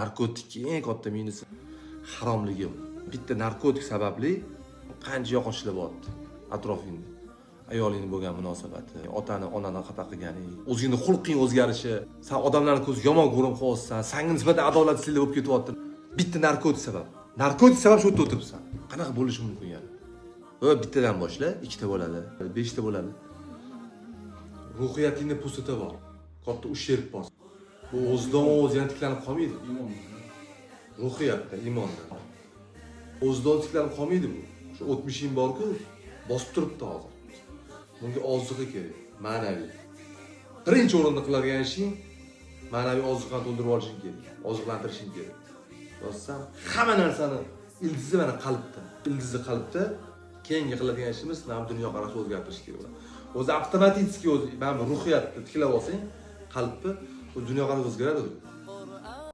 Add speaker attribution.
Speaker 1: Narkotikning eng katta minusi haromligi. Bitta narkotik sababli qancha yo'qotishlar bo'lyapti atrofingda. Ayolingning bo'lgan munosabati, otani, onani xato qilganing, o'zingning xulqing o'zgarishi, sen odamlarning ko'ziga yomon ko'rinib qolyapsan, senga nisbatan adolatsizlik bo'lib ketyapti. Bitta narkotik sabab. Narkotik sabab shu yerda o'tiribsan. Qanaqa bo'lishi mumkin yani? Bittadan boshla, ikkita bo'ladi, 5ta bo'ladi. Ruhiyatingni pusita bor. Katta uşerb bor. Bu o'zidan o'zi tiklanib qolmaydi. Ruhiyatda, imonda. O'zidan tiklanib qolmaydi bu. Shu 70 bor-ku, bosib turibdi hozir. Bunga oziqa kerak, ma'naviy. Birinchi o'rinda qiladigan ishing ma'naviy oziqani to'ldirib olishing kerak, oziqlantirishing kerak. Yozsam, hamma narsani ildizi mana qalbda. Ildizi qalbda keyingi qiladigan ishimiz ham dunyoqarashni o'zgartirish kerak bo'ladi. O'zi avtomatik o'zi mana ruhiyatni tiklab olsang, qalbni o'z dunyoqarash o'zgaradi.